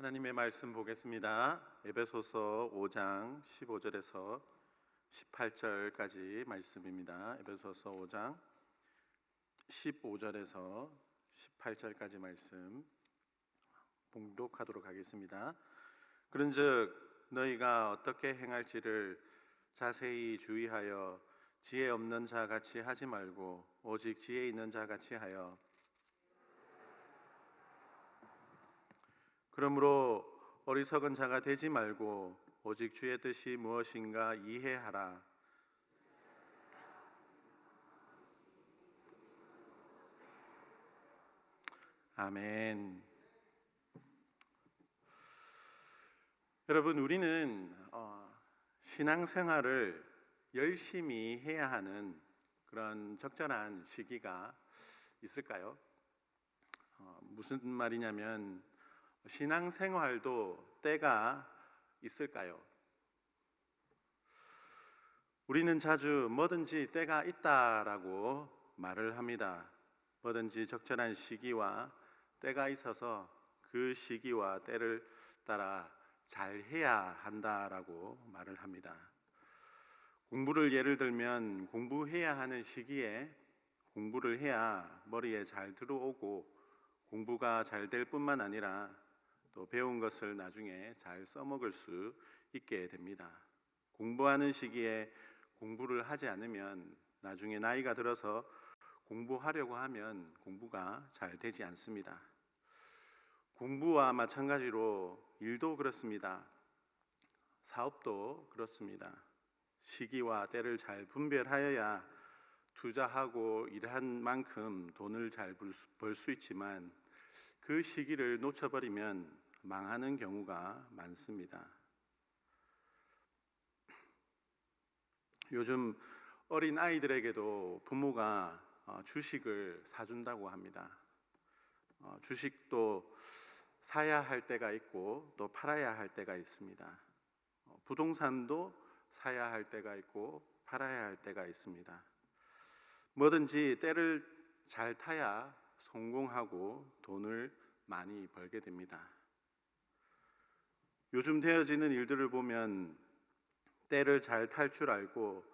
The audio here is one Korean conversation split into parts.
하나님의 말씀 보겠습니다. 에베소서 5장 15절에서 18절까지 말씀입니다. 에베소서 5장 15절에서 18절까지 말씀 봉독하도록 하겠습니다. 그런즉 너희가 어떻게 행할지를 자세히 주의하여 지혜 없는 자 같이 하지 말고 오직 지혜 있는 자 같이 하여 그러므로 어리석은 자가 되지 말고 오직 주의 뜻이 무엇인가 이해하라. 아멘. 여러분, 우리는 신앙생활을 열심히 해야 하는 그런 적절한 시기가 있을까요? 무슨 말이냐면 신앙생활도 때가 있을까요? 우리는 자주 뭐든지 때가 있다라고 말을 합니다. 뭐든지 적절한 시기와 때가 있어서 그 시기와 때를 따라 잘 해야 한다라고 말을 합니다. 공부를 예를 들면 공부해야 하는 시기에 공부를 해야 머리에 잘 들어오고 공부가 잘 될 뿐만 아니라 또 배운 것을 나중에 잘 써먹을 수 있게 됩니다. 공부하는 시기에 공부를 하지 않으면 나중에 나이가 들어서 공부하려고 하면 공부가 잘 되지 않습니다. 공부와 마찬가지로 일도 그렇습니다. 사업도 그렇습니다. 시기와 때를 잘 분별하여야 투자하고 일한 만큼 돈을 잘 벌 수 있지만 그 시기를 놓쳐버리면 망하는 경우가 많습니다. 요즘 어린 아이들에게도 부모가 주식을 사준다고 합니다. 주식도 사야 할 때가 있고 또 팔아야 할 때가 있습니다. 부동산도 사야 할 때가 있고 팔아야 할 때가 있습니다. 뭐든지 때를 잘 타야 성공하고 돈을 많이 벌게 됩니다. 요즘 되어지는 일들을 보면 때를 잘 탈 줄 알고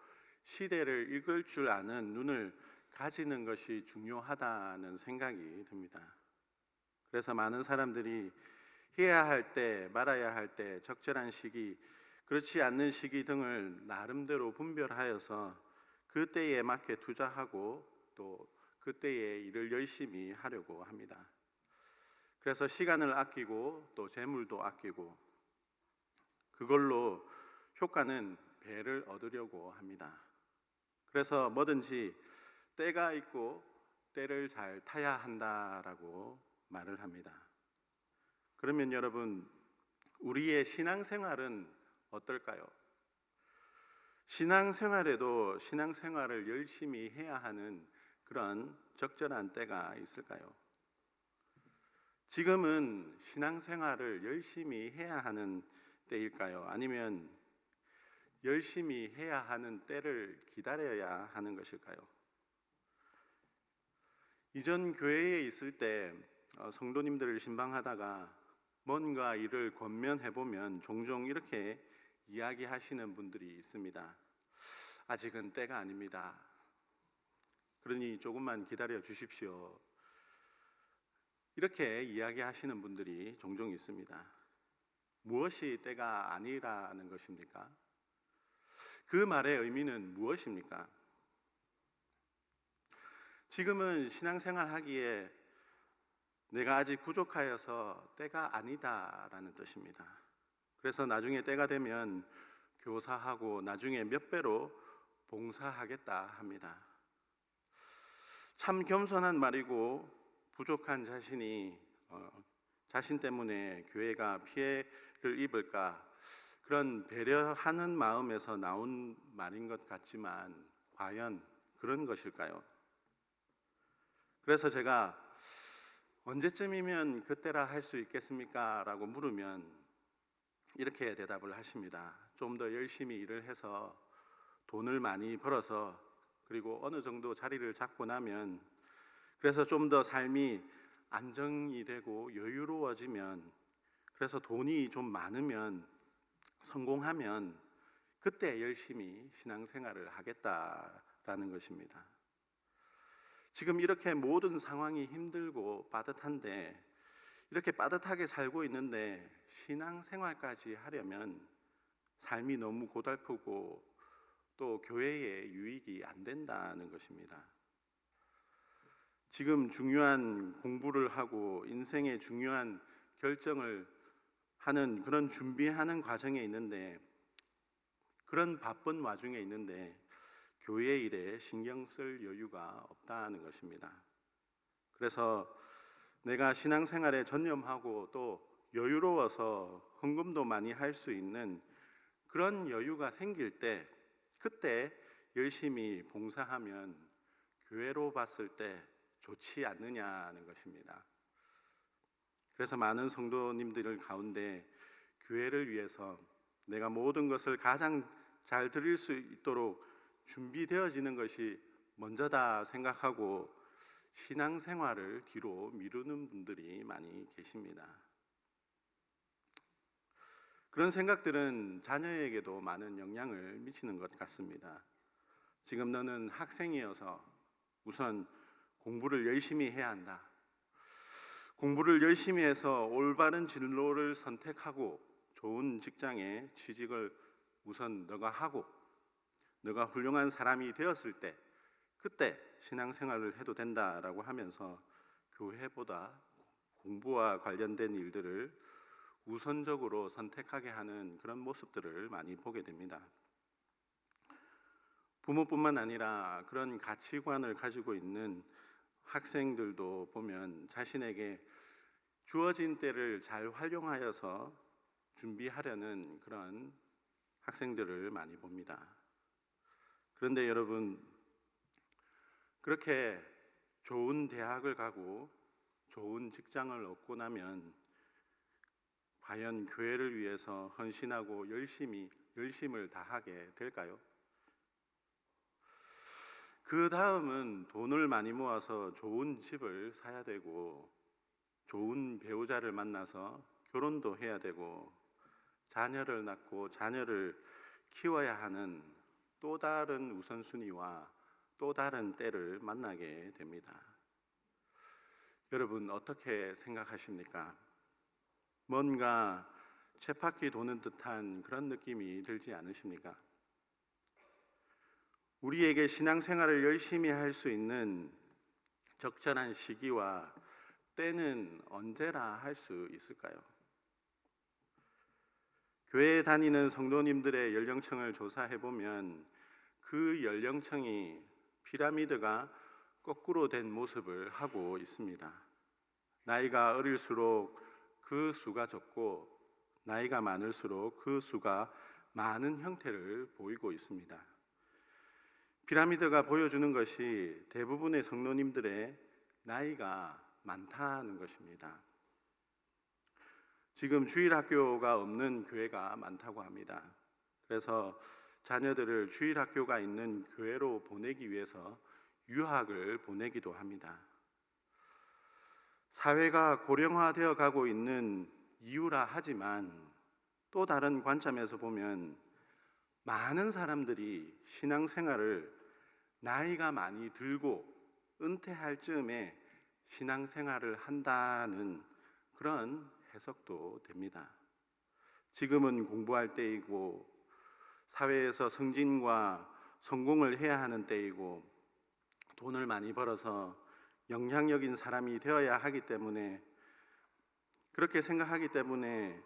시대를 읽을 줄 아는 눈을 가지는 것이 중요하다는 생각이 듭니다. 그래서 많은 사람들이 해야 할 때, 말아야 할 때, 적절한 시기, 그렇지 않는 시기 등을 나름대로 분별하여서 그 때에 맞게 투자하고 또 그때의 일을 열심히 하려고 합니다. 그래서 시간을 아끼고 또 재물도 아끼고 그걸로 효과는 배를 얻으려고 합니다. 그래서 뭐든지 때가 있고 때를 잘 타야 한다라고 말을 합니다. 그러면 여러분, 우리의 신앙생활은 어떨까요? 신앙생활에도 신앙생활을 열심히 해야 하는 그런 적절한 때가 있을까요? 지금은 신앙생활을 열심히 해야 하는 때일까요? 아니면 열심히 해야 하는 때를 기다려야 하는 것일까요? 이전 교회에 있을 때 성도님들을 신방하다가 뭔가 일을 권면해보면 종종 이렇게 이야기하시는 분들이 있습니다. 아직은 때가 아닙니다. 그러니 조금만 기다려 주십시오. 이렇게 이야기하시는 분들이 종종 있습니다. 무엇이 때가 아니라는 것입니까? 그 말의 의미는 무엇입니까? 지금은 신앙생활 하기에 내가 아직 부족하여서 때가 아니다라는 뜻입니다. 그래서 나중에 때가 되면 교사하고 나중에 몇 배로 봉사하겠다 합니다. 참 겸손한 말이고 부족한 자신이 자신 때문에 교회가 피해를 입을까 그런 배려하는 마음에서 나온 말인 것 같지만 과연 그런 것일까요? 그래서 제가 언제쯤이면 그때라 할 수 있겠습니까? 라고 물으면 이렇게 대답을 하십니다. 좀 더 열심히 일을 해서 돈을 많이 벌어서 그리고 어느 정도 자리를 잡고 나면 그래서 좀 더 삶이 안정이 되고 여유로워지면 그래서 돈이 좀 많으면, 성공하면 그때 열심히 신앙생활을 하겠다라는 것입니다. 지금 이렇게 모든 상황이 힘들고 빠듯한데, 이렇게 빠듯하게 살고 있는데 신앙생활까지 하려면 삶이 너무 고달프고 또 교회에 유익이 안 된다는 것입니다. 지금 중요한 공부를 하고 인생의 중요한 결정을 하는 그런 준비하는 과정에 있는데, 그런 바쁜 와중에 있는데 교회 일에 신경 쓸 여유가 없다는 것입니다. 그래서 내가 신앙생활에 전념하고 또 여유로워서 헌금도 많이 할 수 있는 그런 여유가 생길 때, 그때 열심히 봉사하면 교회로 봤을 때 좋지 않느냐는 것입니다. 그래서 많은 성도님들 가운데 교회를 위해서 내가 모든 것을 가장 잘 드릴 수 있도록 준비되어지는 것이 먼저다 생각하고 신앙생활을 뒤로 미루는 분들이 많이 계십니다. 그런 생각들은 자녀에게도 많은 영향을 미치는 것 같습니다. 지금 너는 학생이어서 우선 공부를 열심히 해야 한다. 공부를 열심히 해서 올바른 진로를 선택하고 좋은 직장에 취직을 우선 너가 하고, 너가 훌륭한 사람이 되었을 때 그때 신앙생활을 해도 된다라고 하면서 교회보다 공부와 관련된 일들을 우선적으로 선택하게 하는 그런 모습들을 많이 보게 됩니다. 부모뿐만 아니라 그런 가치관을 가지고 있는 학생들도 보면 자신에게 주어진 때를 잘 활용하여서 준비하려는 그런 학생들을 많이 봅니다. 그런데 여러분, 그렇게 좋은 대학을 가고 좋은 직장을 얻고 나면 과연 교회를 위해서 헌신하고 열심을 다하게 될까요? 그 다음은 돈을 많이 모아서 좋은 집을 사야 되고, 좋은 배우자를 만나서 결혼도 해야 되고, 자녀를 낳고 자녀를 키워야 하는 또 다른 우선순위와 또 다른 때를 만나게 됩니다. 여러분, 어떻게 생각하십니까? 뭔가 쳇바퀴 도는 듯한 그런 느낌이 들지 않으십니까? 우리에게 신앙생활을 열심히 할 수 있는 적절한 시기와 때는 언제라 할 수 있을까요? 교회에 다니는 성도님들의 연령층을 조사해 보면 그 연령층이 피라미드가 거꾸로 된 모습을 하고 있습니다. 나이가 어릴수록 그 수가 적고, 나이가 많을수록 그 수가 많은 형태를 보이고 있습니다. 피라미드가 보여주는 것이 대부분의 성도님들의 나이가 많다는 것입니다. 지금 주일학교가 없는 교회가 많다고 합니다. 그래서 자녀들을 주일학교가 있는 교회로 보내기 위해서 유학을 보내기도 합니다. 사회가 고령화되어 가고 있는 이유라 하지만 또 다른 관점에서 보면 많은 사람들이 신앙생활을 나이가 많이 들고 은퇴할 즈음에 신앙생활을 한다는 그런 해석도 됩니다. 지금은 공부할 때이고 사회에서 승진과 성공을 해야 하는 때이고 돈을 많이 벌어서 영향력인 사람이 되어야 하기 때문에, 그렇게 생각하기 때문에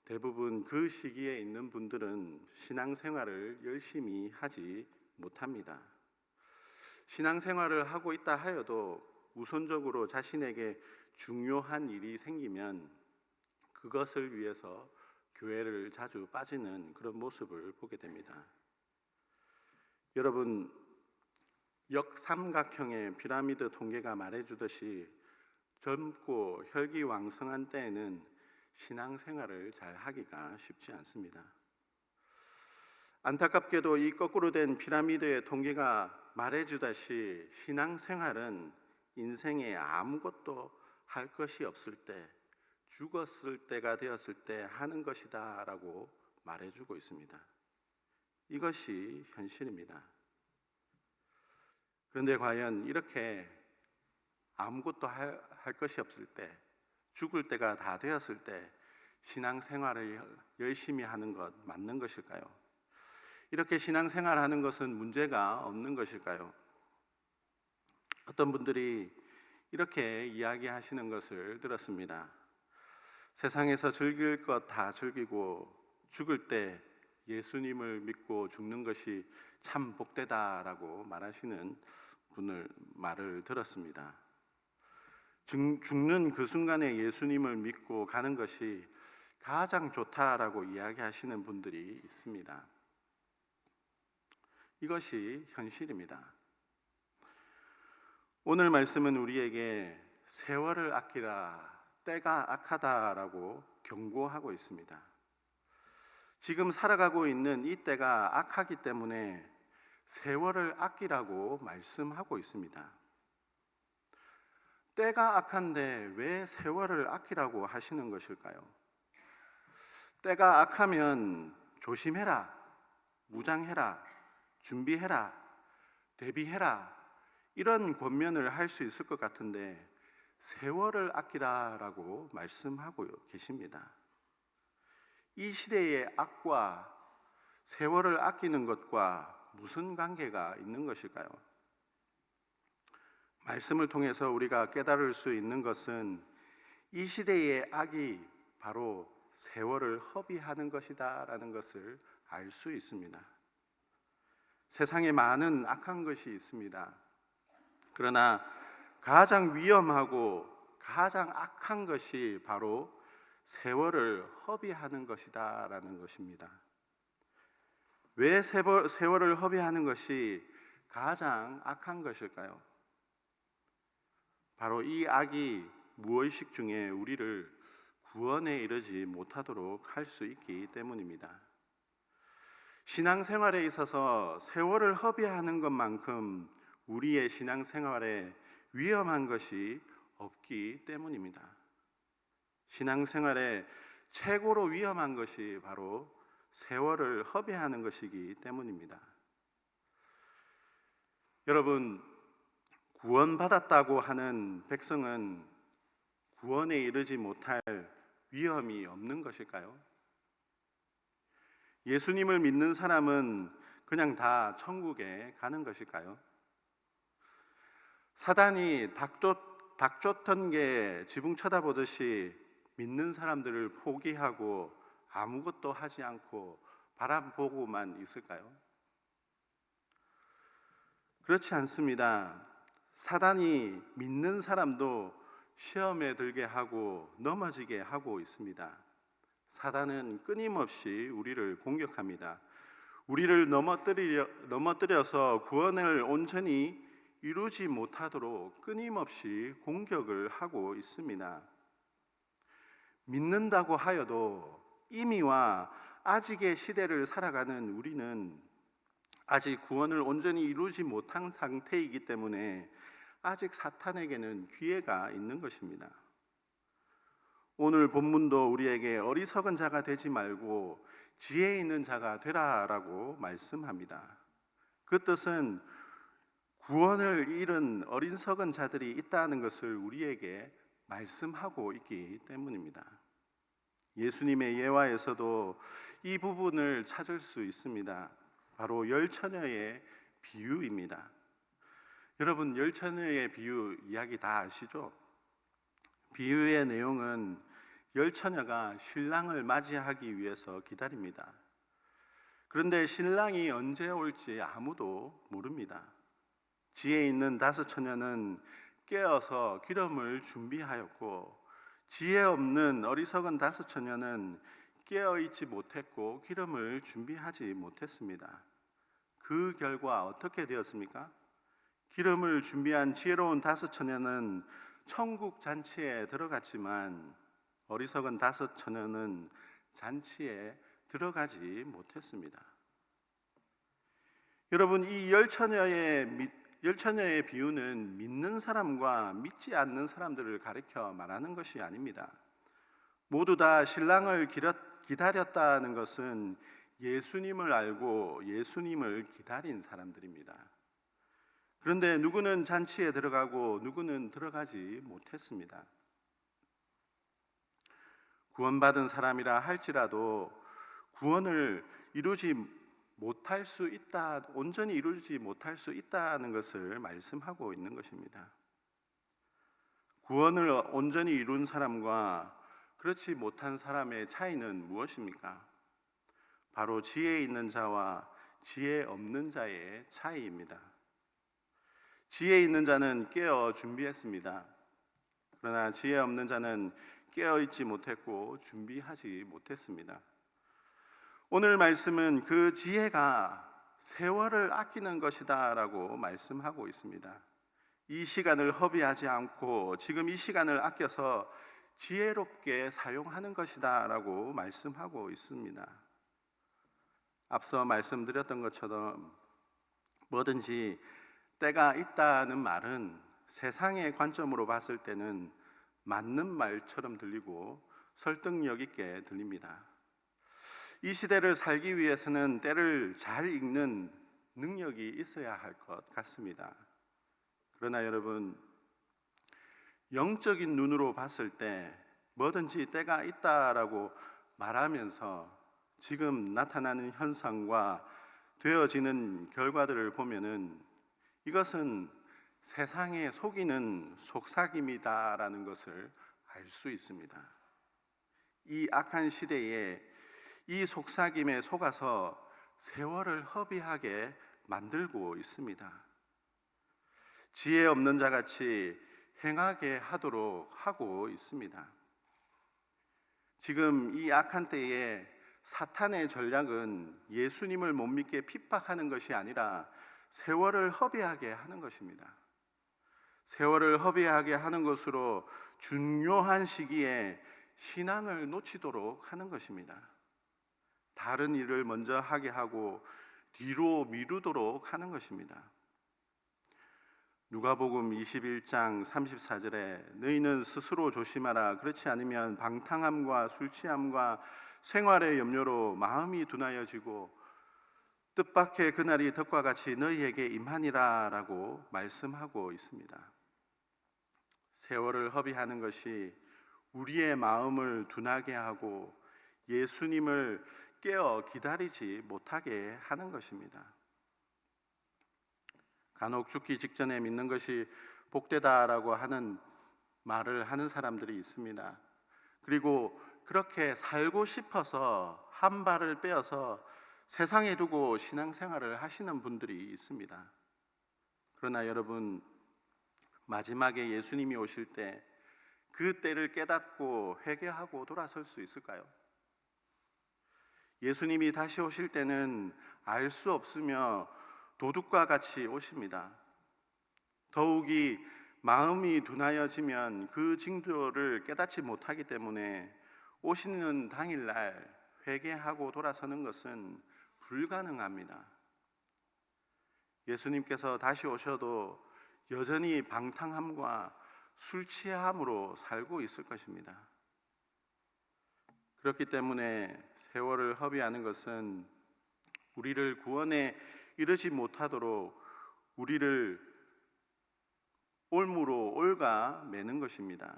대부분 그 시기에 있는 분들은 신앙생활을 열심히 하지 못합니다. 신앙생활을 하고 있다 하여도 우선적으로 자신에게 중요한 일이 생기면 그것을 위해서 교회를 자주 빠지는 그런 모습을 보게 됩니다. 여러분, 역삼각형의 피라미드 통계가 말해주듯이 젊고 혈기왕성한 때에는 신앙생활을 잘 하기가 쉽지 않습니다. 안타깝게도 이 거꾸로 된 피라미드의 통계가 말해주듯이 신앙생활은 인생에 아무것도 할 것이 없을 때 죽었을 때가 되었을 때 하는 것이다라고 말해주고 있습니다. 이것이 현실입니다. 그런데 과연 이렇게 아무것도 할 것이 없을 때, 죽을 때가 다 되었을 때 신앙생활을 열심히 하는 것 맞는 것일까요? 이렇게 신앙생활하는 것은 문제가 없는 것일까요? 어떤 분들이 이렇게 이야기하시는 것을 들었습니다. 세상에서 즐길 것 다 즐기고 죽을 때 예수님을 믿고 죽는 것이 참 복되다라고 말하시는 분을 말을 들었습니다. 죽는 그 순간에 예수님을 믿고 가는 것이 가장 좋다라고 이야기하시는 분들이 있습니다. 이것이 현실입니다. 오늘 말씀은 우리에게 세월을 아끼라, 때가 악하다라고 경고하고 있습니다. 지금 살아가고 있는 이 때가 악하기 때문에 세월을 아끼라고 말씀하고 있습니다. 때가 악한데 왜 세월을 아끼라고 하시는 것일까요? 때가 악하면 조심해라, 무장해라, 준비해라, 대비해라, 이런 권면을 할 수 있을 것 같은데 세월을 아끼라라고 말씀하고 계십니다. 이 시대의 악과 세월을 아끼는 것과 무슨 관계가 있는 것일까요? 말씀을 통해서 우리가 깨달을 수 있는 것은 이 시대의 악이 바로 세월을 허비하는 것이다라는 것을 알 수 있습니다. 세상에 많은 악한 것이 있습니다. 그러나 가장 위험하고 가장 악한 것이 바로 세월을 허비하는 것이다라는 것입니다. 왜 세월을 허비하는 것이 가장 악한 것일까요? 바로 이 악이 무의식 중에 우리를 구원에 이르지 못하도록 할 수 있기 때문입니다. 신앙생활에 있어서 세월을 허비하는 것만큼 우리의 신앙생활에 위험한 것이 없기 때문입니다. 신앙생활에 최고로 위험한 것이 바로 세월을 허비하는 것이기 때문입니다. 여러분, 구원받았다고 하는 백성은 구원에 이르지 못할 위험이 없는 것일까요? 예수님을 믿는 사람은 그냥 다 천국에 가는 것일까요? 사단이 닭 쫓던 게 지붕 쳐다보듯이 믿는 사람들을 포기하고 아무것도 하지 않고 바람 보고만 있을까요? 그렇지 않습니다. 사단이 믿는 사람도 시험에 들게 하고 넘어지게 하고 있습니다. 사단은 끊임없이 우리를 공격합니다. 우리를 넘어뜨려서 구원을 온전히 이루지 못하도록 끊임없이 공격을 하고 있습니다. 믿는다고 하여도 이미와 아직의 시대를 살아가는 우리는 아직 구원을 온전히 이루지 못한 상태이기 때문에 아직 사탄에게는 기회가 있는 것입니다. 오늘 본문도 우리에게 어리석은 자가 되지 말고 지혜 있는 자가 되라라고 말씀합니다. 그 뜻은 구원을 잃은 어리석은 자들이 있다는 것을 우리에게 말씀하고 있기 때문입니다. 예수님의 예화에서도 이 부분을 찾을 수 있습니다. 바로 열 처녀의 비유입니다. 여러분, 열 처녀의 비유 이야기 다 아시죠? 비유의 내용은 열 처녀가 신랑을 맞이하기 위해서 기다립니다. 그런데 신랑이 언제 올지 아무도 모릅니다. 지혜 있는 다섯 처녀는 깨어서 기름을 준비하였고, 지혜 없는 어리석은 다섯 처녀는 깨어 있지 못했고 기름을 준비하지 못했습니다. 그 결과 어떻게 되었습니까? 기름을 준비한 지혜로운 다섯 처녀는 천국 잔치에 들어갔지만 어리석은 다섯 처녀는 잔치에 들어가지 못했습니다. 여러분, 이 열 처녀의 비유는 믿는 사람과 믿지 않는 사람들을 가리켜 말하는 것이 아닙니다. 모두 다 신랑을 기다렸다는 것은 예수님을 알고 예수님을 기다린 사람들입니다. 그런데 누구는 잔치에 들어가고 누구는 들어가지 못했습니다. 구원받은 사람이라 할지라도 구원을 이루지 못할 수 있다, 온전히 이루지 못할 수 있다는 것을 말씀하고 있는 것입니다. 구원을 온전히 이룬 사람과 그렇지 못한 사람의 차이는 무엇입니까? 바로 지혜 있는 자와 지혜 없는 자의 차이입니다. 지혜 있는 자는 깨어 준비했습니다. 그러나 지혜 없는 자는 깨어 있지 못했고 준비하지 못했습니다. 오늘 말씀은 그 지혜가 세월을 아끼는 것이다 라고 말씀하고 있습니다. 이 시간을 허비하지 않고 지금 이 시간을 아껴서 지혜롭게 사용하는 것이다 라고 말씀하고 있습니다. 앞서 말씀드렸던 것처럼 뭐든지 때가 있다는 말은 세상의 관점으로 봤을 때는 맞는 말처럼 들리고 설득력 있게 들립니다. 이 시대를 살기 위해서는 때를 잘 읽는 능력이 있어야 할 것 같습니다. 그러나 여러분, 영적인 눈으로 봤을 때 뭐든지 때가 있다라고 말하면서 지금 나타나는 현상과 되어지는 결과들을 보면은 이것은 세상에 속이는 속삭임이다라는 것을 알 수 있습니다. 이 악한 시대에 이 속삭임에 속아서 세월을 허비하게 만들고 있습니다. 지혜 없는 자 같이 행하게 하도록 하고 있습니다. 지금 이 악한 때에 사탄의 전략은 예수님을 못 믿게 핍박하는 것이 아니라 세월을 허비하게 하는 것입니다. 세월을 허비하게 하는 것으로 중요한 시기에 신앙을 놓치도록 하는 것입니다. 다른 일을 먼저 하게 하고 뒤로 미루도록 하는 것입니다. 누가복음 21장 34절에 너희는 스스로 조심하라. 그렇지 않으면 방탕함과 술 취함과 생활의 염려로 마음이 둔하여지고 뜻밖의 그날이 덕과 같이 너희에게 임하니라 라고 말씀하고 있습니다. 세월을 허비하는 것이 우리의 마음을 둔하게 하고 예수님을 깨어 기다리지 못하게 하는 것입니다. 간혹 죽기 직전에 믿는 것이 복되다라고 하는 말을 하는 사람들이 있습니다. 그리고 그렇게 살고 싶어서 한 발을 빼어서 세상에 두고 신앙생활을 하시는 분들이 있습니다. 그러나 여러분, 마지막에 예수님이 오실 때 그 때를 깨닫고 회개하고 돌아설 수 있을까요? 예수님이 다시 오실 때는 알 수 없으며 도둑과 같이 오십니다. 더욱이 마음이 둔하여지면 그 징조를 깨닫지 못하기 때문에 오시는 당일날 회개하고 돌아서는 것은 불가능합니다. 예수님께서 다시 오셔도 여전히 방탕함과 술 취함으로 살고 있을 것입니다. 그렇기 때문에 세월을 허비하는 것은 우리를 구원에 이르지 못하도록 우리를 올무로 올가 매는 것입니다.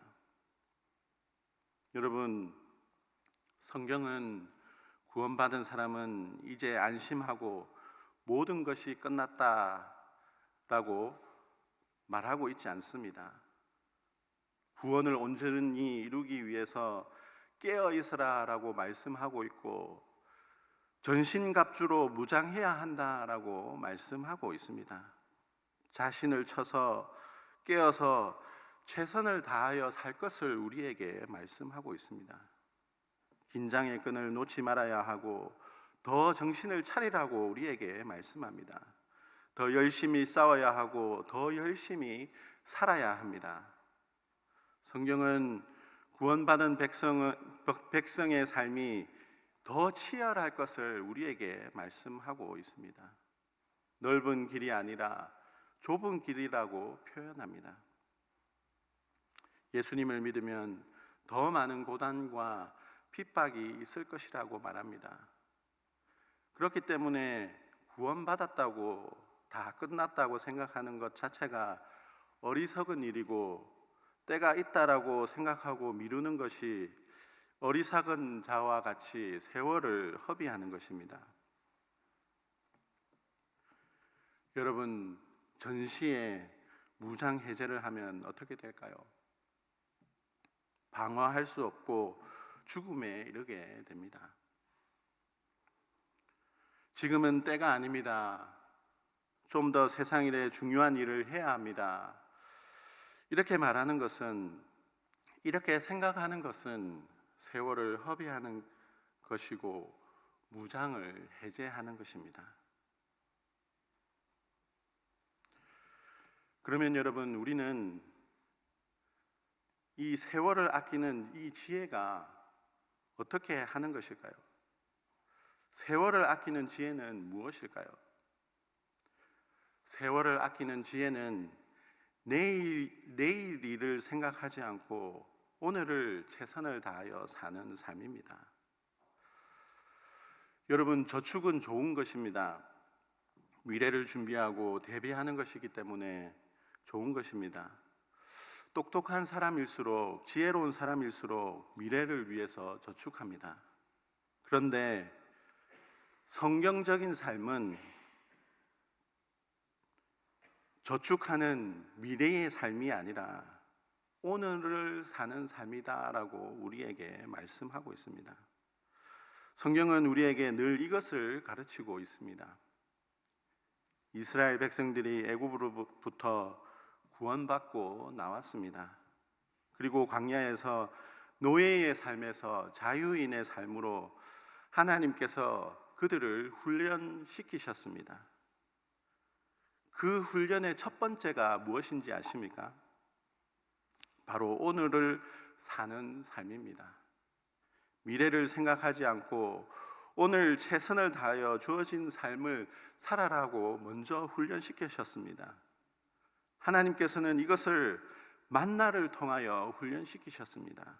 여러분, 성경은 구원받은 사람은 이제 안심하고 모든 것이 끝났다라고 말하고 있지 않습니다. 구원을 온전히 이루기 위해서 깨어 있으라라고 말씀하고 있고 전신갑주로 무장해야 한다라고 말씀하고 있습니다. 자신을 쳐서 깨어서 최선을 다하여 살 것을 우리에게 말씀하고 있습니다. 긴장의 끈을 놓지 말아야 하고 더 정신을 차리라고 우리에게 말씀합니다. 더 열심히 싸워야 하고 더 열심히 살아야 합니다. 성경은 구원받은 백성의 삶이 더 치열할 것을 우리에게 말씀하고 있습니다. 넓은 길이 아니라 좁은 길이라고 표현합니다. 예수님을 믿으면 더 많은 고단과 핍박이 있을 것이라고 말합니다. 그렇기 때문에 구원받았다고 다 끝났다고 생각하는 것 자체가 어리석은 일이고, 때가 있다라고 생각하고 미루는 것이 어리석은 자와 같이 세월을 허비하는 것입니다. 여러분, 전시에 무장 해제를 하면 어떻게 될까요? 방어할 수 없고 죽음에 이르게 됩니다. 지금은 때가 아닙니다. 좀 더 세상 일에 중요한 일을 해야 합니다. 이렇게 말하는 것은, 이렇게 생각하는 것은 세월을 허비하는 것이고 무장을 해제하는 것입니다. 그러면 여러분, 우리는 이 세월을 아끼는 이 지혜가 어떻게 하는 것일까요? 세월을 아끼는 지혜는 무엇일까요? 세월을 아끼는 지혜는 내일 일을 생각하지 않고 오늘을 최선을 다하여 사는 삶입니다. 여러분, 저축은 좋은 것입니다. 미래를 준비하고 대비하는 것이기 때문에 좋은 것입니다. 똑똑한 사람일수록, 지혜로운 사람일수록 미래를 위해서 저축합니다. 그런데 성경적인 삶은 저축하는 미래의 삶이 아니라 오늘을 사는 삶이다라고 우리에게 말씀하고 있습니다. 성경은 우리에게 늘 이것을 가르치고 있습니다. 이스라엘 백성들이 애굽으로부터 구원받고 나왔습니다. 그리고 광야에서 노예의 삶에서 자유인의 삶으로 하나님께서 그들을 훈련시키셨습니다. 그 훈련의 첫 번째가 무엇인지 아십니까? 바로 오늘을 사는 삶입니다. 미래를 생각하지 않고 오늘 최선을 다하여 주어진 삶을 살아라고 먼저 훈련시키셨습니다. 하나님께서는 이것을 만나를 통하여 훈련시키셨습니다.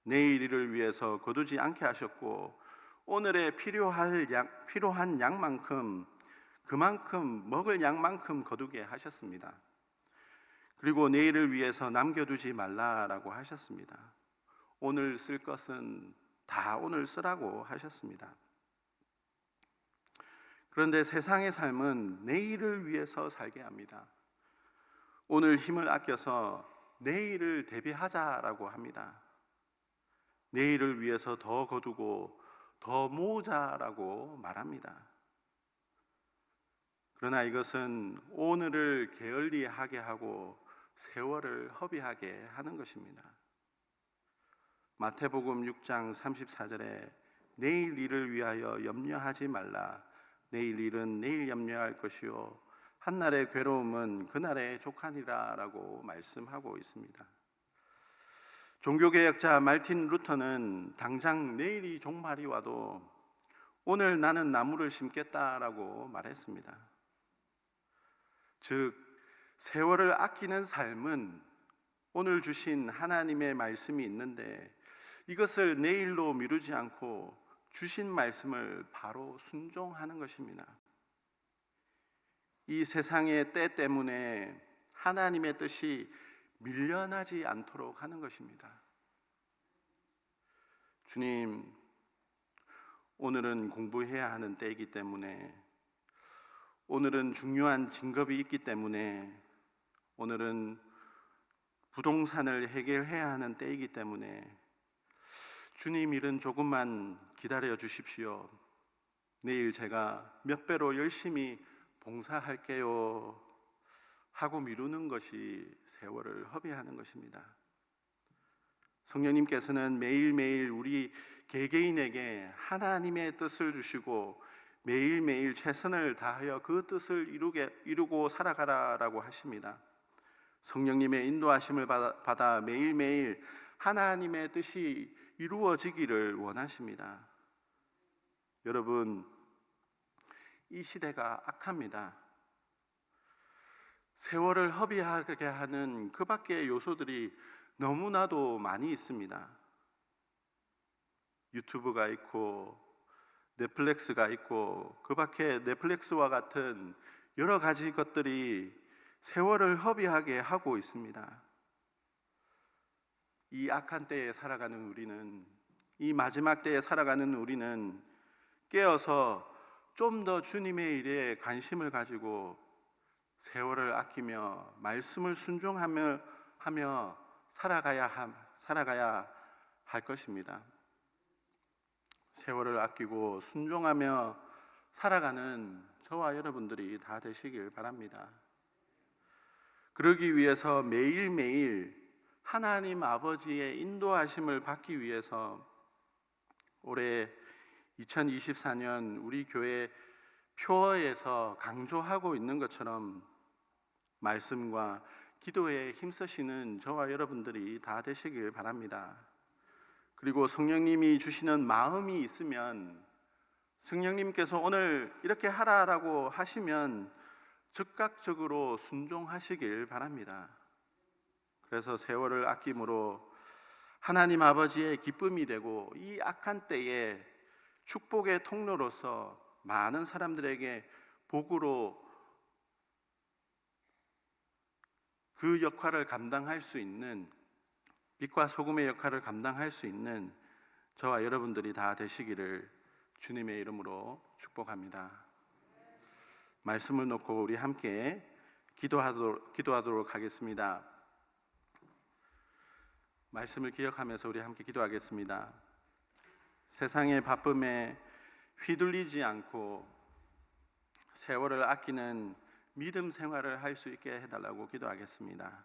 내일 일을 위해서 거두지 않게 하셨고, 오늘에 필요한 양만큼, 그만큼 먹을 양만큼 거두게 하셨습니다. 그리고 내일을 위해서 남겨두지 말라라고 하셨습니다. 오늘 쓸 것은 다 오늘 쓰라고 하셨습니다. 그런데 세상의 삶은 내일을 위해서 살게 합니다. 오늘 힘을 아껴서 내일을 대비하자라고 합니다. 내일을 위해서 더 거두고 더 모으자라고 말합니다. 그러나 이것은 오늘을 게을리하게 하고 세월을 허비하게 하는 것입니다. 마태복음 6장 34절에 내일 일을 위하여 염려하지 말라. 내일 일은 내일 염려할 것이요 한날의 괴로움은 그날의 족하니라 라고 말씀하고 있습니다. 종교개혁자 말틴 루터는 당장 내일이 종말이 와도 오늘 나는 나무를 심겠다라고 말했습니다. 즉, 세월을 아끼는 삶은 오늘 주신 하나님의 말씀이 있는데 이것을 내일로 미루지 않고 주신 말씀을 바로 순종하는 것입니다. 이 세상의 때 때문에 하나님의 뜻이 밀려나지 않도록 하는 것입니다. 주님, 오늘은 공부해야 하는 때이기 때문에, 오늘은 중요한 직업이 있기 때문에, 오늘은 부동산을 해결해야 하는 때이기 때문에 주님, 일은 조금만 기다려 주십시오. 내일 제가 몇 배로 열심히 봉사할게요 하고 미루는 것이 세월을 허비하는 것입니다. 성령님께서는 매일매일 우리 개개인에게 하나님의 뜻을 주시고 매일매일 최선을 다하여 그 뜻을 이루고 살아가라라고 하십니다. 성령님의 인도하심을 받아 매일매일 하나님의 뜻이 이루어지기를 원하십니다. 여러분, 이 시대가 악합니다. 세월을 허비하게 하는 그 밖의 요소들이 너무나도 많이 있습니다. 유튜브가 있고 넷플릭스가 있고 그 밖에 넷플릭스와 같은 여러 가지 것들이 세월을 허비하게 하고 있습니다. 이 악한 때에 살아가는 우리는, 이 마지막 때에 살아가는 우리는 깨어서 좀 더 주님의 일에 관심을 가지고 세월을 아끼며 말씀을 순종하며 살아가야 할 것입니다. 세월을 아끼고 순종하며 살아가는 저와 여러분들이 다 되시길 바랍니다. 그러기 위해서 매일매일 하나님 아버지의 인도하심을 받기 위해서 올해 2024년 우리 교회 표어에서 강조하고 있는 것처럼 말씀과 기도에 힘쓰시는 저와 여러분들이 다 되시길 바랍니다. 그리고 성령님이 주시는 마음이 있으면, 성령님께서 오늘 이렇게 하라라고 하시면 즉각적으로 순종하시길 바랍니다. 그래서 세월을 아낌으로 하나님 아버지의 기쁨이 되고 이 악한 때에 축복의 통로로서 많은 사람들에게 복으로 그 역할을 감당할 수 있는, 빛과 소금의 역할을 감당할 수 있는 저와 여러분들이 다 되시기를 주님의 이름으로 축복합니다. 말씀을 놓고 우리 함께 기도하도록 하겠습니다. 말씀을 기억하면서 우리 함께 기도하겠습니다. 세상의 바쁨에 휘둘리지 않고 세월을 아끼는 믿음 생활을 할 수 있게 해달라고 기도하겠습니다.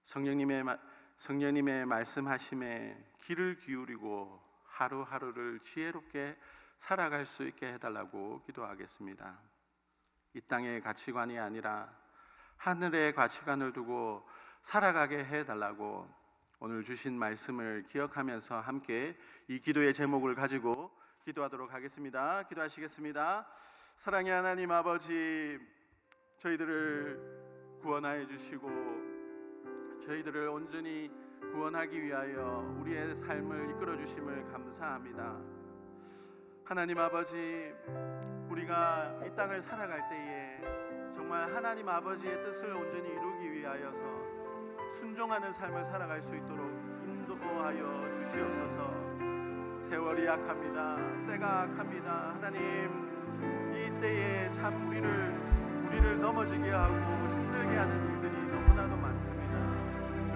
성령님의 말씀하심에 귀를 기울이고 하루하루를 지혜롭게 살아갈 수 있게 해달라고 기도하겠습니다. 이 땅의 가치관이 아니라 하늘의 가치관을 두고 살아가게 해달라고 오늘 주신 말씀을 기억하면서 함께 이 기도의 제목을 가지고 기도하도록 하겠습니다. 기도하시겠습니다. 사랑의 하나님 아버지, 저희들을 구원하여 주시고 저희들을 온전히 구원하기 위하여 우리의 삶을 이끌어 주심을 감사합니다. 하나님 아버지, 우리가 이 땅을 살아갈 때에 정말 하나님 아버지의 뜻을 온전히 이루기 위하여서 순종하는 삶을 살아갈 수 있도록 인도하여 주시옵소서. 세월이 악합니다. 때가 악합니다. 하나님, 이 때에 참 우리를 넘어지게 하고 힘들게 하는 일들이 너무나도 많습니다.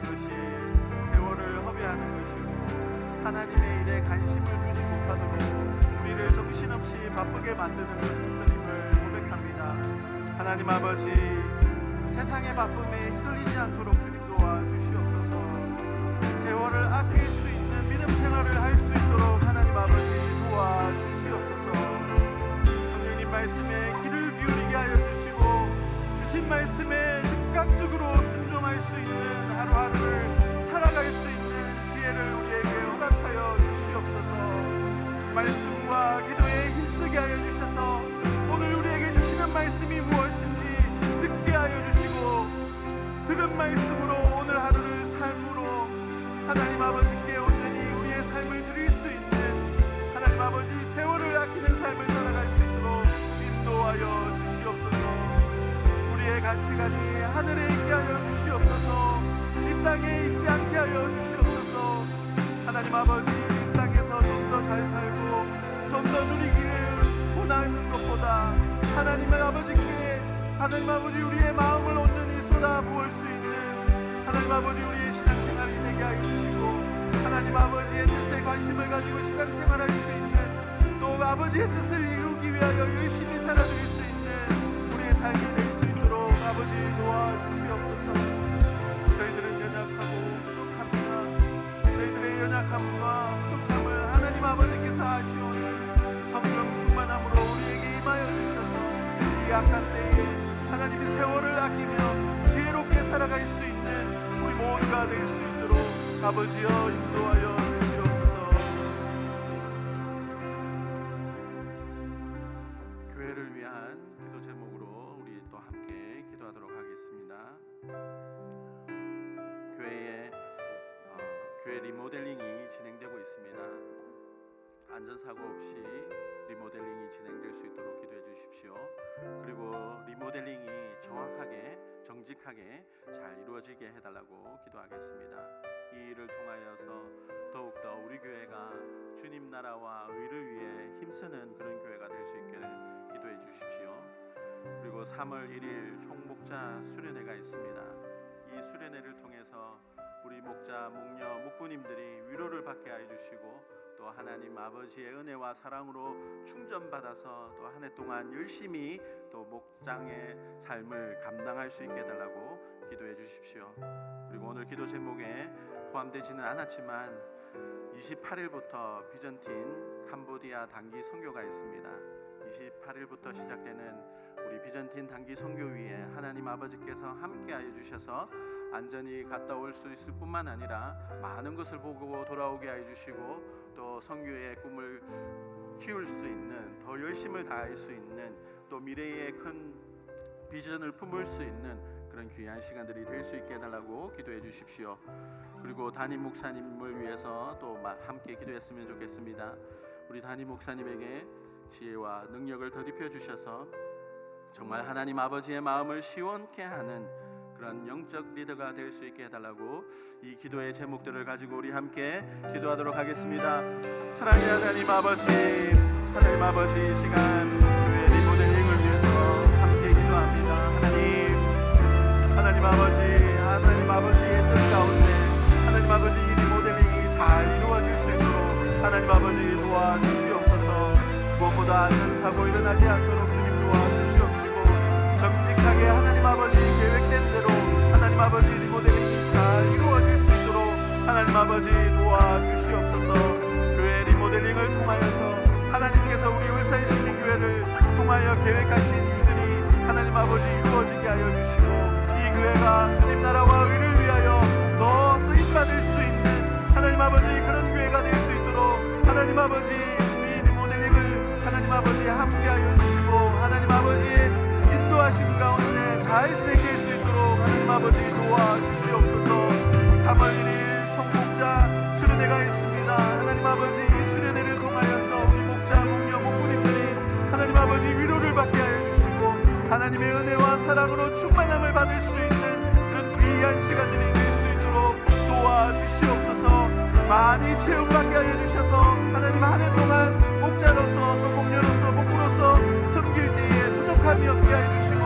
그것이 세월을 허비하는 것이고 하나님의 일에 관심을 두지 못하도록 우리를 정신없이 바쁘게 만드는 것들임을 고백합니다. 하나님 아버지, 세상의 바쁨에 휘둘리지 않도록 주님 도와주시옵소서. 세월을 아낄 수 있는 믿음 생활을 할 수 있도록 하나님 아버지 도와주시옵소서. 성령님 말씀에 귀를 기울이게 하여 주시고 주신 말씀에 즉각적으로 순종할 수 있는 하루하루를 살아갈 수 있는 지혜를 우리에게 허락하여 주시옵소서. 말씀과 기도에 힘쓰게 하여 주셔서 오늘 우리에게 주시는 말씀이 무엇인지 듣게 하여 주시고 들은 말씀으로 오늘 하루를 삶으로 하나님 아버지께 온전히 우리의 삶을 드릴 수 있는 하나님 아버지 세월을 아끼는 삶을 살아갈 수 있도록 인도하여 주시옵소서. 우리의 가치관이 하늘에 있게 하여 주시옵소서. 이 땅에 있지 않게 하여 주시옵소서. 하나님 아버지, 이 땅에서 좀 더 잘 살고 좀 더 누리기를 원하는 것보다 하나님 아버지 우리의 마음을 온전히 쏟아 부을 수 있는 하나님 아버지 우리의 신앙생활이 되게 하여 주시고 하나님 아버지의 뜻에 관심을 가지고 신앙생활할 수 있는, 또 아버지의 뜻을 이루기 위하여 열심히 살아낼 수 있는 우리의 삶이 될 수 있도록 아버지 도와주시옵소서. 저희들은 연약하고 부족합니다. 저희들의 연약함과 부족함을 하나님 아버지께서 아시오니 성령 충만함으로 우리에게 임하여 주셔서 이 악한 때에 하나님이 세월을 아끼며 지혜롭게 살아갈 수 있는 우리 모두가 될 수 있도록 아버지여 인도하여 주시옵소서. 교회를 위한 기도 제목으로 우리 또 함께 기도하도록 하겠습니다. 교회에 교회 리모델링이 진행되고 있습니다. 안전사고 없이 리모델링이 진행될 수 있도록 기도해 주십시오. 그리고 리모델링이 정확하게 정직하게 잘 이루어지게 해달라고 기도하겠습니다. 이 일을 통하여서 더욱더 우리 교회가 주님 나라와 의를 위해 힘쓰는 그런 교회가 될 수 있게 기도해 주십시오. 그리고 3월 1일 총목자 수련회가 있습니다. 이 수련회를 통해서 우리 목자, 목녀, 목부님들이 위로를 받게 하여 주시고 또 하나님 아버지의 은혜와 사랑으로 충전받아서 또 한 해 동안 열심히 또 목장의 삶을 감당할 수 있게 해달라고 기도해 주십시오. 그리고 오늘 기도 제목에 포함되지는 않았지만 28일부터 비전틴 캄보디아 단기 선교가 있습니다. 28일부터 시작되는 우리 비전틴 단기 선교위에 하나님 아버지께서 함께하여 주셔서 안전히 갔다 올 수 있을 뿐만 아니라 많은 것을 보고 돌아오게 하여 주시고 또 선교의 꿈을 키울 수 있는, 더 열심을 다할 수 있는, 또 미래의 큰 비전을 품을 수 있는 그런 귀한 시간들이 될 수 있게 해달라고 기도해 주십시오. 그리고 담임 목사님을 위해서 또 함께 기도했으면 좋겠습니다. 우리 담임 목사님에게 지혜와 능력을 더입혀 주셔서 정말 하나님 아버지의 마음을 시원케 하는 그런 영적 리더가 될 수 있게 해달라고 이 기도의 제목들을 가지고 우리 함께 기도하도록 하겠습니다. 사랑의 하나님 아버지, 하나님 아버지 시간 교회 리모델링을 위해서 함께 기도합니다. 하나님 아버지, 하나님 아버지의 뜻 가운데 하나님 아버지 이 리모델링이 잘 이루어질 수 있도록 하나님 아버지 도와주시옵소서. 무엇보다 안전사고 일어나지 않도록 주님 도와주시옵시고 정직하게 하나님 아버지 계획된 대로 하나님 아버지 리모델링이 잘 이루어질 수 있도록 하나님 아버지 도와주시옵소서. 교회 리모델링을 통하여서 하나님께서 우리 울산시민교회를 통하여 계획하신 일들이 하나님 아버지 이루어지게 하여 주시고 이 교회가 주님 나라와 의를 위하여 더 쓰임받을 수 있는 하나님 아버지 그런 교회가 될 수 있도록 하나님 아버지 우리 리모델링을 하나님 아버지 함께하여 주시고 하나님 아버지의 인도하심 가운데 잘 진행될 수 있도록 하나님 아버지 도와주시옵소서. 3월 1일 총목자 수련회가 있습니다. 하나님 아버지 이 수련회를 통하여서 우리 목자, 목녀, 목부님들이 하나님 아버지 위로를 받게 하여 주시고 하나님의 은혜와 사랑으로 충만함을 받을 수 있는 그런 귀한 시간들이 될 수 있도록 도와주시옵소서. 많이 체험받게 하여 주셔서 하나님 한 해 동안 목자로서 또 목녀로서 목부로서 섬길 때에 부족함이 없게 하여 주시고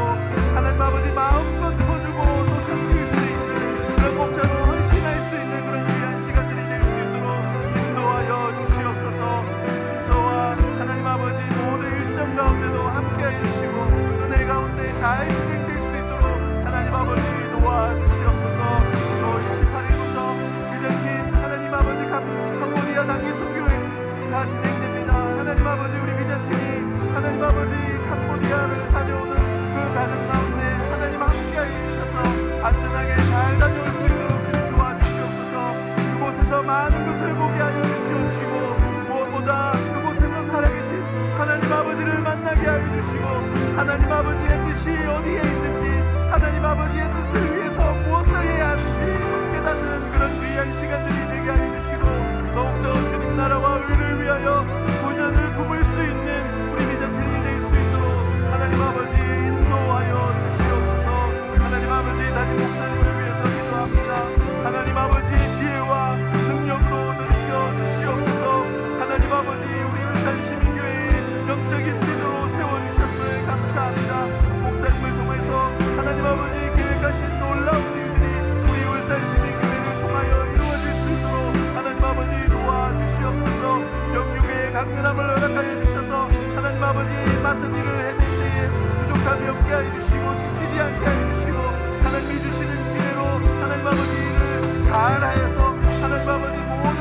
하나님 아버지 마음껏 퍼주고 또 섬길 수 있는 그런 목자로 헌신할 수 있는 그런 귀한 시간들이 될 수 있도록 인도하여 주시옵소서. 순서와 하나님 아버지 모든 일정 가운데도 함께 하여 주시고 은혜 가운데 잘 진행될 수 있도록 하나님 아버지 도와주시옵소서. 또 28일부터 비전틴 하나님 아버지 캄보디아 단기 선교회가 진행됩니다. 하나님 아버지 우리 비전틴이 하나님 아버지 캄보디아를 다녀오는 그 과정 가운데 하나님 함께하여 주셔서 안전하게 잘 다녀올 수 있도록 주님 도와주시옵소서. 그곳에서 많은 것을 보게 하여 주시옵시고 무엇보다 그곳에서 살아계신 하나님 아버지를 만나게 하여 주시고 하나님 아버지의 뜻이 어디에 있는지 하나님 아버지의 뜻을 위해서 무엇을 해야 하는지 깨닫는 그런 귀한 시간들이 되게 하여 주시고 더욱더 주님 나라와 의를 위하여 도전을 품을 수 있는 우리 비전틴이 될 수 있도록 하나님 아버지 인도하여 주시옵소서. 하나님 아버지 담임 목사님을 위해서 기도합니다. 하나님 아버지의 지혜와 능력으로 느껴 주시옵소서. 하나님 아버지 우리 울산시민교회의 영적인 리더로 세워주셨음을 감사합니다. 목사님을 통해서 하나님 아버지 계획하신 놀라운 일들이 우리 울산시민교회를 통하여 이루어질 수 있도록 하나님 아버지 도와주시옵소서. 영육의 강건함을 허락하여 주셔서 하나님 아버지 맡은 일을 해낼 때에 부족함이 없게 하여 주시고 지치지 않게 하여 주시고 하나님이 주시는 지혜로 하나님 아버지 일을 잘하여서 하나님 아버지 모든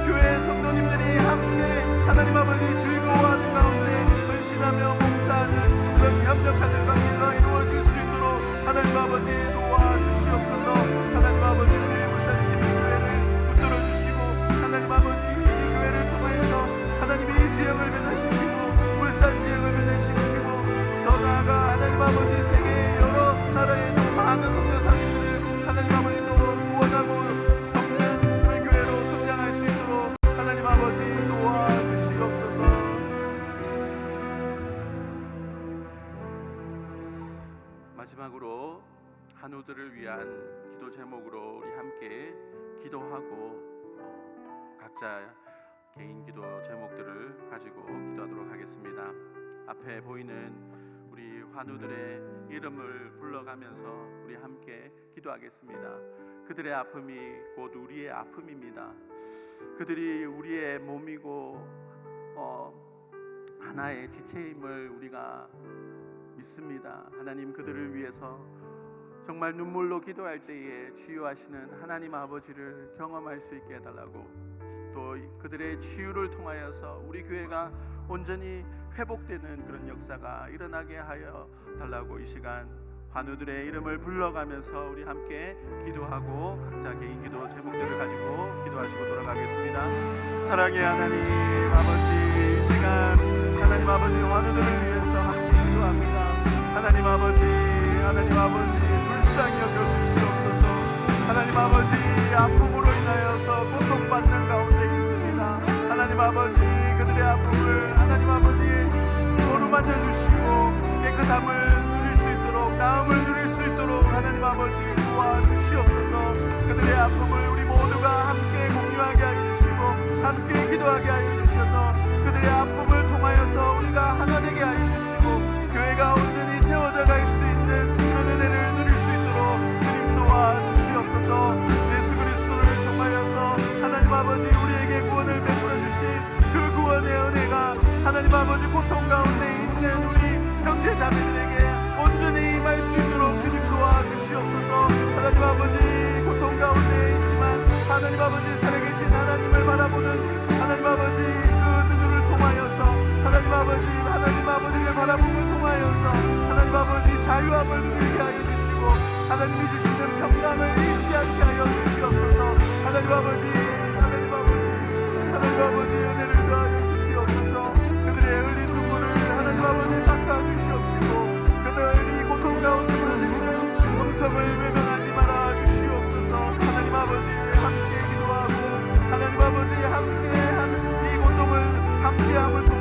교회 성도님들이 함께 하나님 아버지 즐거워하는 가운데 헌신하며 봉사하는 그런 협력하는 관계가 이루어질 수 있도록 하나님 아버지 도와주시옵소서. 하나님 아버지 우리 울산시민교회를 붙들어 주시고 하나님 아버지 이 교회를 통하여서 하나님이 지역을 변화시키고 울산 지역을 변화시키고 더 나아가 하나님 아버지 세계 여러 나라에 많은 선교사님들을 하나님 아버지 또 구원하고 돕는 그런 교회로 환우들을 위한 기도 제목으로 우리 함께 기도하고 각자 개인 기도 제목들을 가지고 기도하도록 하겠습니다. 앞에 보이는 우리 환우들의 이름을 불러가면서 우리 함께 기도하겠습니다. 그들의 아픔이 곧 우리의 아픔입니다. 그들이 우리의 몸이고 하나의 지체임을 우리가 믿습니다. 하나님, 그들을 위해서 정말 눈물로 기도할 때에 치유하시는 하나님 아버지를 경험할 수 있게 해달라고, 또 그들의 치유를 통하여서 우리 교회가 온전히 회복되는 그런 역사가 일어나게 하여 달라고 이 시간 환우들의 이름을 불러가면서 우리 함께 기도하고 각자 개인 기도 제목들을 가지고 기도하시고 돌아가겠습니다. 사랑의 하나님 아버지, 이 시간 하나님 아버지 환우들을 위해서 함께 기도합니다. 하나님 아버지 불쌍히 여겨주시옵소서. 하나님 아버지, 아픔으로 인하여서 고통받는 가운데 있습니다. 하나님 아버지, 그들의 아픔을 하나님 아버지 어루만져 주시고 깨끗함을 누릴 수 있도록, 나음을 누릴 수 있도록 하나님 아버지 도와주시옵소서. 그들의 아픔을 우리 모두가 함께 공유하게 하여 주시고 함께 기도하게 하여 주셔서 그들의 아픔을 통하여서 우리가 하나 되게 하여 주시고 교회가 온전히 세워져 갈 수 있는 그런 은혜를 누릴 수 있도록 주님 도와주시옵소서. 예수 그리스도를 통하여서 하나님 아버지 우리에게 구원을 베풀어 주신 그 구원의 은혜가 하나님 아버지 고통 가운데 있는 우리 형제 자매들에게 온전히 임할 수 있도록 주님 도와주시옵소서. 하나님 아버지 고통 가운데 있지만 하나님 아버지 살아계신 하나님을 바라보는 하나님 아버지 그 눈을 통하여서 하나님 아버지를 바라봄을 통하여서 하나님 아버지 자유함을 누리게 하여 주시고 하나님이 주시는 평강을 잃지 않게 하여 주시옵소서. 하나님 아버지 은혜를 더하여 주시옵소서. 그들의 흘린 눈물을 하나님 아버지 닦아 주시옵시고 그들이 고통 가운데 부러지는 음성을 외면하지 말아 주시옵소서. 하나님 아버지 함께 기도하고 하나님 아버지 함께하는 이 고통을 함께함을